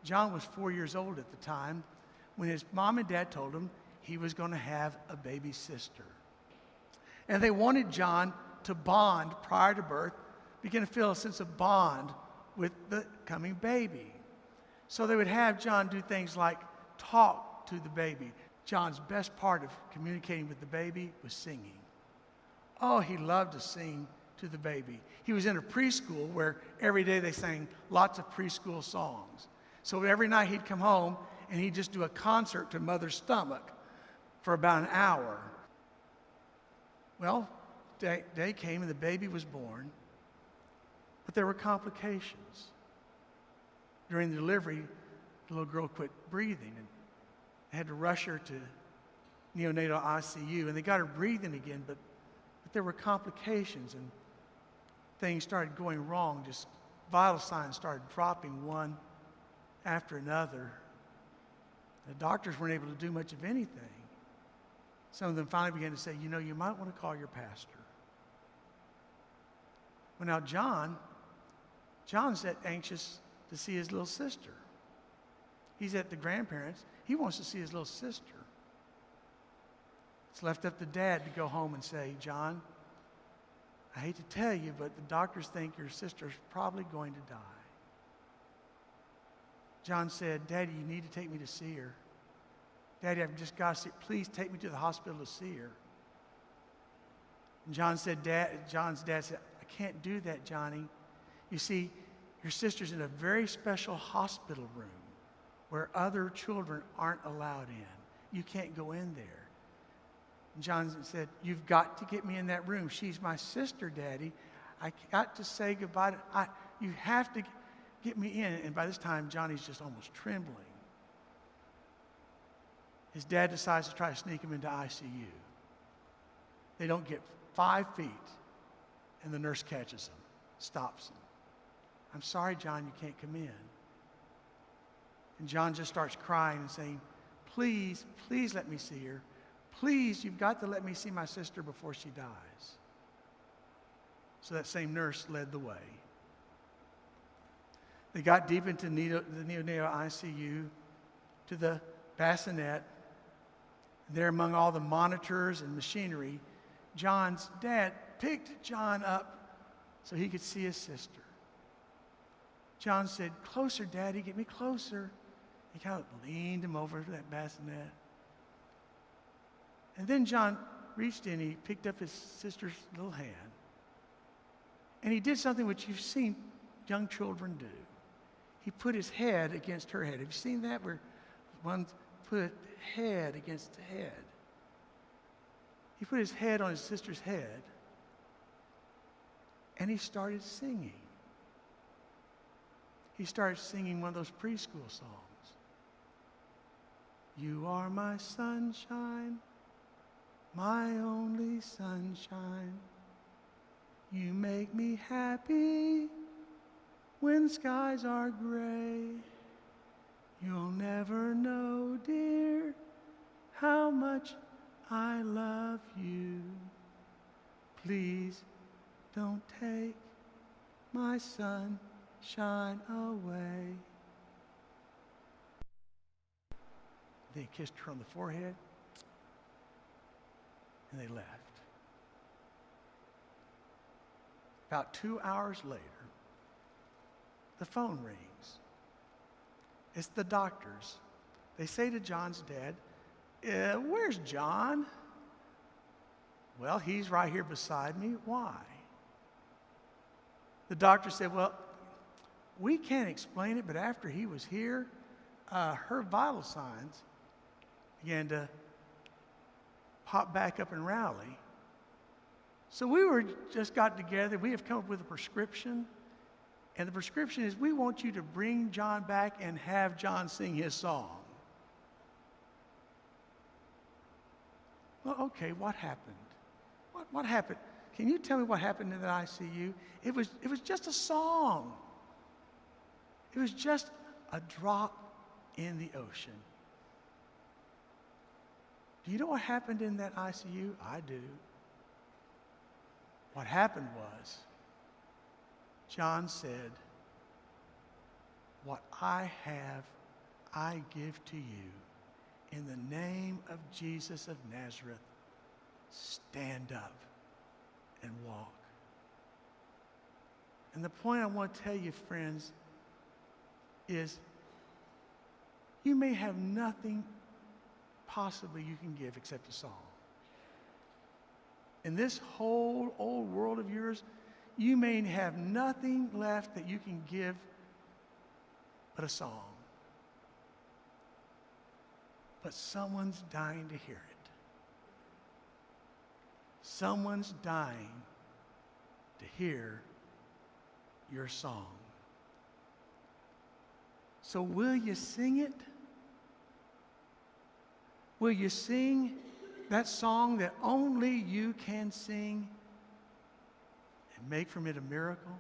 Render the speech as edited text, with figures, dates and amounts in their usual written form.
John was 4 years old at the time when his mom and dad told him he was going to have a baby sister. And they wanted John to bond prior to birth, begin to feel a sense of bond with the coming baby. So they would have John do things like talk to the baby. John's best part of communicating with the baby was singing. Oh, he loved to sing to the baby. He was in a preschool where every day they sang lots of preschool songs. So every night he'd come home and he'd just do a concert to Mother's stomach for about an hour. Well, day came and the baby was born, but there were complications. During the delivery, the little girl quit breathing and they had to rush her to neonatal ICU, and they got her breathing again, but there were complications and things started going wrong. Just vital signs started dropping one after another. The doctors weren't able to do much of anything. Some of them finally began to say, you know, you might want to call your pastor. Well, now John's that anxious to see his little sister. He's at the grandparents. He wants to see his little sister. It's left up to Dad to go home and say, John, I hate to tell you, but the doctors think your sister's probably going to die. John said, Daddy, you need to take me to see her. Daddy, I've just got to see her. Please take me to the hospital to see her. And John's dad said, I can't do that, Johnny. You see, your sister's in a very special hospital room where other children aren't allowed in. You can't go in there. And John said, you've got to get me in that room. She's my sister, Daddy. I got to say goodbye to her. You have to get me in. And by this time, Johnny's just almost trembling. His dad decides to try to sneak him into ICU. They don't get 5 feet, and the nurse catches him, stops him. I'm sorry, John, you can't come in. And John just starts crying and saying, please, please let me see her. Please, you've got to let me see my sister before she dies. So that same nurse led the way. They got deep into the neonatal ICU, to the bassinet. There among all the monitors and machinery, John's dad picked John up so he could see his sister. John said, closer, Daddy, get me closer. He kind of leaned him over to that bassinet. And then John reached in, he picked up his sister's little hand, and he did something which you've seen young children do. He put his head against her head. Have you seen that? Where one put head against head. He put his head on his sister's head, and he started singing. He started singing one of those preschool songs. You are my sunshine, my only sunshine. You make me happy when skies are gray. You'll never know, dear, how much I love you. Please don't take my sunshine away. They kissed her on the forehead, and they left. About 2 hours later, the phone rings. It's the doctors. They say to John's dad, where's John? Well, he's right here beside me. Why? The doctor said, well, we can't explain it, but after he was here, her vital signs began to pop back up and rally. So just got together. We have come up with a prescription. And the prescription is, we want you to bring John back and have John sing his song. Well, okay, what happened? What happened? Can you tell me what happened in the ICU? It was just a song. It was just a drop in the ocean. Do you know what happened in that ICU? I do. What happened was, John said, what I have, I give to you. In the name of Jesus of Nazareth, stand up and walk. And the point I want to tell you, friends, is you may have nothing possibly you can give except a song. In this whole old world of yours, you may have nothing left that you can give but a song. But someone's dying to hear it. Someone's dying to hear your song. So will you sing it? Will you sing that song that only you can sing and make from it a miracle?